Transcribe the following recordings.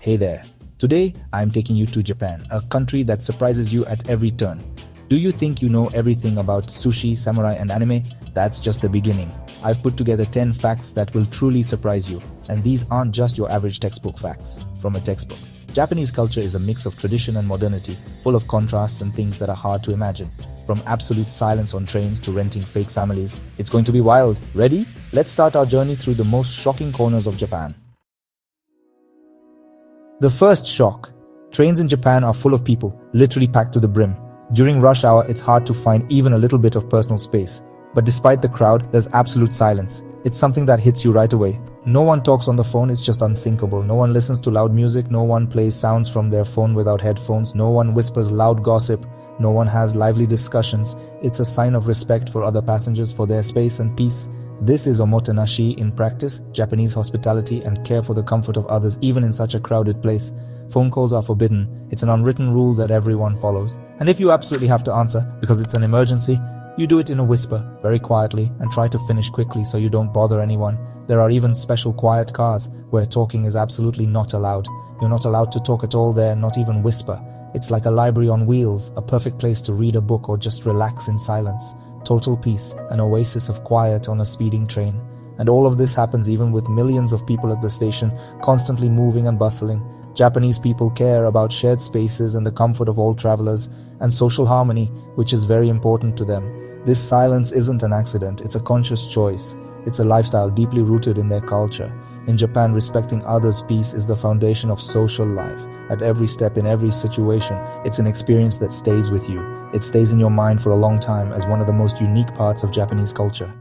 Hey there. Today, I'm taking you to Japan, a country that surprises you at every turn. Do you think you know everything about sushi, samurai, and anime? That's just the beginning. I've put together 10 facts that will truly surprise you. And these aren't just your average textbook facts from a textbook. Japanese culture is a mix of tradition and modernity, full of contrasts and things that are hard to imagine. From absolute silence on trains to renting fake families, it's going to be wild. Ready? Let's start our journey through the most shocking corners of Japan. The first shock. Trains in Japan are full of people, literally packed to the brim. During rush hour, it's hard to find even a little bit of personal space. But despite the crowd, there's absolute silence. It's something that hits you right away. No one talks on the phone, it's just unthinkable. No one listens to loud music, no one plays sounds from their phone without headphones, no one whispers loud gossip, no one has lively discussions. It's a sign of respect for other passengers, for their space and peace. This is omotenashi in practice, Japanese hospitality and care for the comfort of others even in such a crowded place. Phone calls are forbidden. It's an unwritten rule that everyone follows. And if you absolutely have to answer, because it's an emergency, you do it in a whisper, very quietly, and try to finish quickly so you don't bother anyone. There are even special quiet cars where talking is absolutely not allowed. You're not allowed to talk at all there, not even whisper. It's like a library on wheels, a perfect place to read a book or just relax in silence. Total peace, an oasis of quiet on a speeding train. And all of this happens even with millions of people at the station, constantly moving and bustling. Japanese people care about shared spaces and the comfort of all travelers, and social harmony, which is very important to them. This silence isn't an accident, it's a conscious choice. It's a lifestyle deeply rooted in their culture. In Japan, respecting others' peace is the foundation of social life. At every step, in every situation, it's an experience that stays with you. It stays in your mind for a long time as one of the most unique parts of Japanese culture.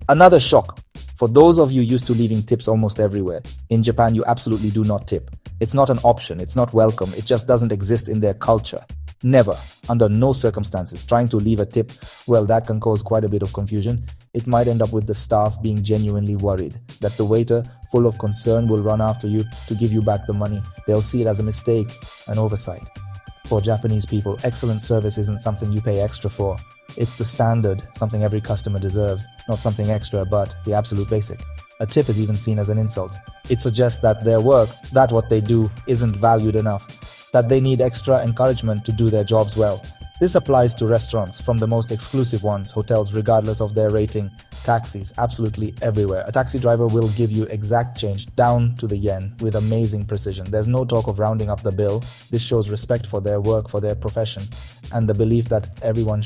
Another shock. For those of you used to leaving tips almost everywhere, in Japan you absolutely do not tip. It's not an option, it's not welcome, it just doesn't exist in their culture. Never, under no circumstances, trying to leave a tip, well, that can cause quite a bit of confusion. It might end up with the staff being genuinely worried that the waiter, full of concern, will run after you to give you back the money. They'll see it as a mistake, an oversight. For Japanese people, excellent service isn't something you pay extra for. It's the standard, something every customer deserves, not something extra, but the absolute basic. A tip is even seen as an insult. It suggests that their work, that what they do, isn't valued enough, that they need extra encouragement to do their jobs well. This applies to restaurants, from the most exclusive ones, hotels regardless of their rating, taxis, absolutely everywhere. A taxi driver will give you exact change, down to the yen, with amazing precision. There's no talk of rounding up the bill. This shows respect for their work, for their profession, and the belief that everyone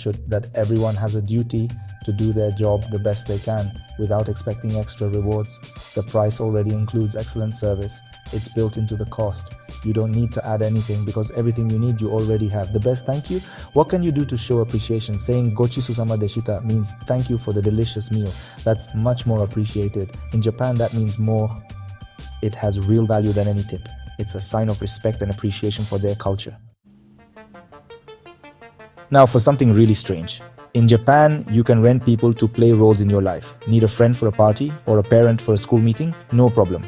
has a duty to do their job the best they can, without expecting extra rewards. The price already includes excellent service. It's built into the cost. You don't need to add anything because everything you need you already have. The best thank you? What can you do to show appreciation? Saying "Gochisusama deshita" means thank you for the delicious meal. That's much more appreciated. In Japan, that means more. It has real value than any tip. It's a sign of respect and appreciation for their culture. Now for something really strange. In Japan, you can rent people to play roles in your life. Need a friend for a party or a parent for a school meeting? No problem.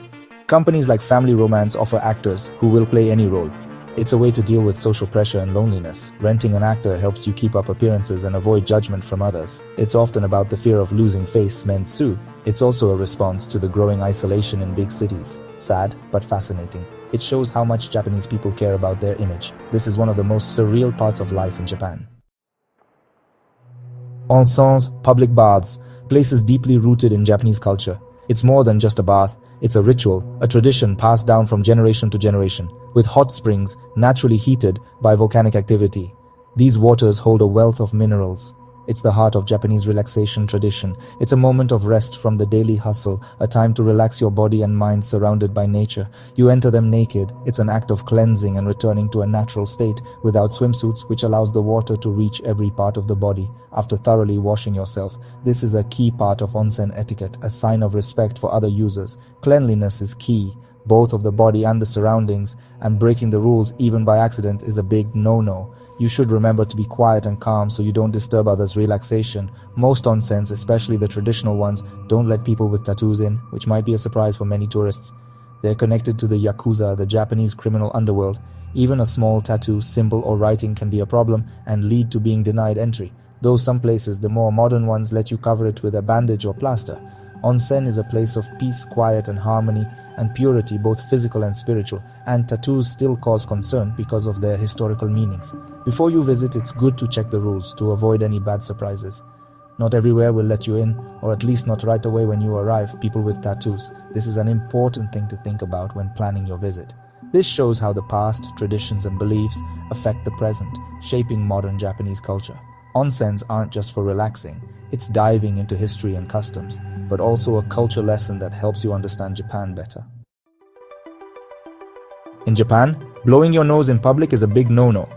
Companies like Family Romance offer actors who will play any role. It's a way to deal with social pressure and loneliness. Renting an actor helps you keep up appearances and avoid judgment from others. It's often about the fear of losing face, mentsu. It's also a response to the growing isolation in big cities. Sad, but fascinating. It shows how much Japanese people care about their image. This is one of the most surreal parts of life in Japan. Onsens, public baths, places deeply rooted in Japanese culture. It's more than just a bath. It's a ritual, a tradition passed down from generation to generation, with hot springs naturally heated by volcanic activity. These waters hold a wealth of minerals. It's the heart of Japanese relaxation tradition. It's a moment of rest from the daily hustle, a time to relax your body and mind surrounded by nature. You enter them naked. It's an act of cleansing and returning to a natural state without swimsuits, which allows the water to reach every part of the body after thoroughly washing yourself. This is a key part of onsen etiquette, a sign of respect for other users. Cleanliness is key, both of the body and the surroundings, and breaking the rules even by accident is a big no-no. You should remember to be quiet and calm so you don't disturb others' relaxation. Most onsens, especially the traditional ones, don't let people with tattoos in, which might be a surprise for many tourists. They're connected to the Yakuza, the Japanese criminal underworld. Even a small tattoo, symbol or writing can be a problem and lead to being denied entry. Though some places, the more modern ones, let you cover it with a bandage or plaster. Onsen is a place of peace, quiet and harmony, and purity, both physical and spiritual, and tattoos still cause concern because of their historical meanings. Before you visit, it's good to check the rules to avoid any bad surprises. Not everywhere will let you in, or at least not right away when you arrive, people with tattoos. This is an important thing to think about when planning your visit. This shows how the past, traditions, and beliefs affect the present, shaping modern Japanese culture. Onsens aren't just for relaxing, it's diving into history and customs, but also a culture lesson that helps you understand Japan better. In Japan, blowing your nose in public is a big no-no.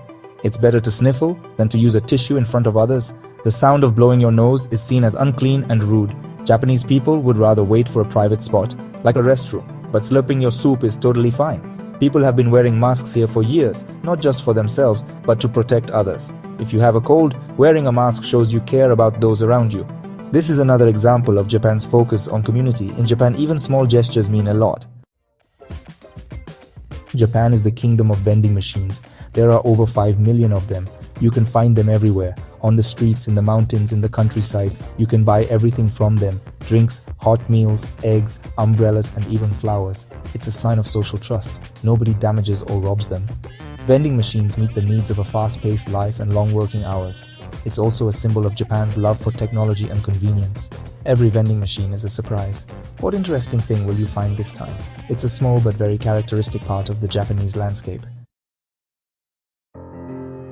It's better to sniffle than to use a tissue in front of others. The sound of blowing your nose is seen as unclean and rude. Japanese people would rather wait for a private spot, like a restroom, but slurping your soup is totally fine. People have been wearing masks here for years, not just for themselves, but to protect others. If you have a cold, wearing a mask shows you care about those around you. This is another example of Japan's focus on community. In Japan, even small gestures mean a lot. Japan is the kingdom of vending machines. There are over 5 million of them. You can find them everywhere. On the streets, in the mountains, in the countryside. You can buy everything from them. Drinks, hot meals, eggs, umbrellas, and even flowers. It's a sign of social trust. Nobody damages or robs them. Vending machines meet the needs of a fast-paced life and long working hours. It's also a symbol of Japan's love for technology and convenience. Every vending machine is a surprise. What interesting thing will you find this time? It's a small but very characteristic part of the Japanese landscape.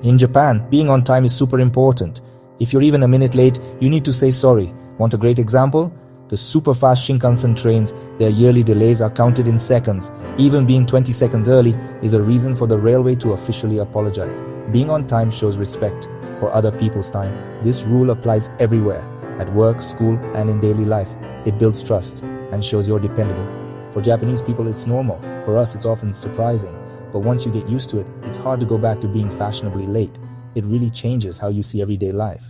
In Japan, being on time is super important. If you're even a minute late, you need to say sorry. Want a great example? The super fast Shinkansen trains, their yearly delays are counted in seconds. Even being 20 seconds early is a reason for the railway to officially apologize. Being on time shows respect for other people's time. This rule applies everywhere, at work, school, and in daily life. It builds trust and shows you're dependable. For Japanese people, it's normal. For us, it's often surprising. But once you get used to it, it's hard to go back to being fashionably late. It really changes how you see everyday life.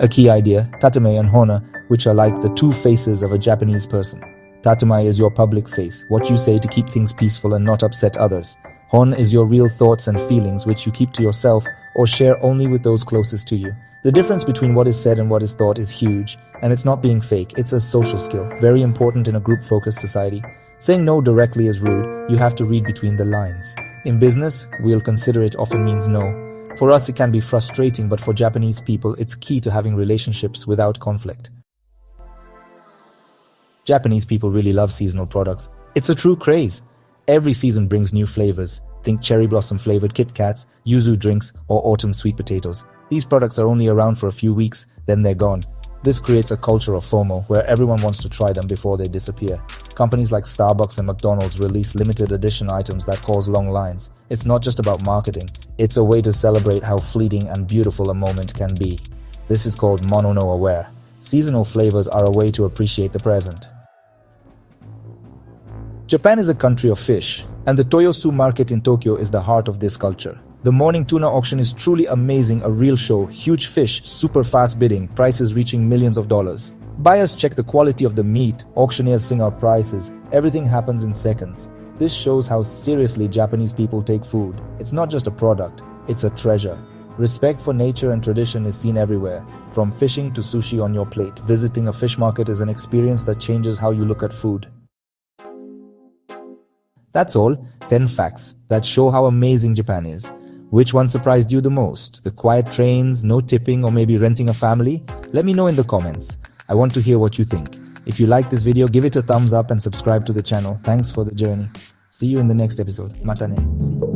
A key idea, Tatemae and Honne, which are like the two faces of a Japanese person. Tatemae is your public face, what you say to keep things peaceful and not upset others. Honne is your real thoughts and feelings, which you keep to yourself or share only with those closest to you. The difference between what is said and what is thought is huge, and it's not being fake, it's a social skill, very important in a group-focused society. Saying no directly is rude, you have to read between the lines. In business, we'll consider it often means no. For us, it can be frustrating, but for Japanese people, it's key to having relationships without conflict. Japanese people really love seasonal products. It's a true craze. Every season brings new flavors. Think cherry blossom flavored Kit Kats, yuzu drinks, or autumn sweet potatoes. These products are only around for a few weeks, then they're gone. This creates a culture of FOMO where everyone wants to try them before they disappear. Companies like Starbucks and McDonald's release limited edition items that cause long lines. It's not just about marketing, it's a way to celebrate how fleeting and beautiful a moment can be. This is called mono no aware. Seasonal flavors are a way to appreciate the present. Japan is a country of fish, and the Toyosu market in Tokyo is the heart of this culture. The morning tuna auction is truly amazing, a real show, huge fish, super fast bidding, prices reaching millions of dollars. Buyers check the quality of the meat, auctioneers sing out prices, everything happens in seconds. This shows how seriously Japanese people take food. It's not just a product, it's a treasure. Respect for nature and tradition is seen everywhere, from fishing to sushi on your plate. Visiting a fish market is an experience that changes how you look at food. That's all, 10 facts that show how amazing Japan is. Which one surprised you the most? The quiet trains, no tipping, or maybe renting a family? Let me know in the comments. I want to hear what you think. If you like this video, give it a thumbs up and subscribe to the channel. Thanks for the journey. See you in the next episode. Mata ne. See you.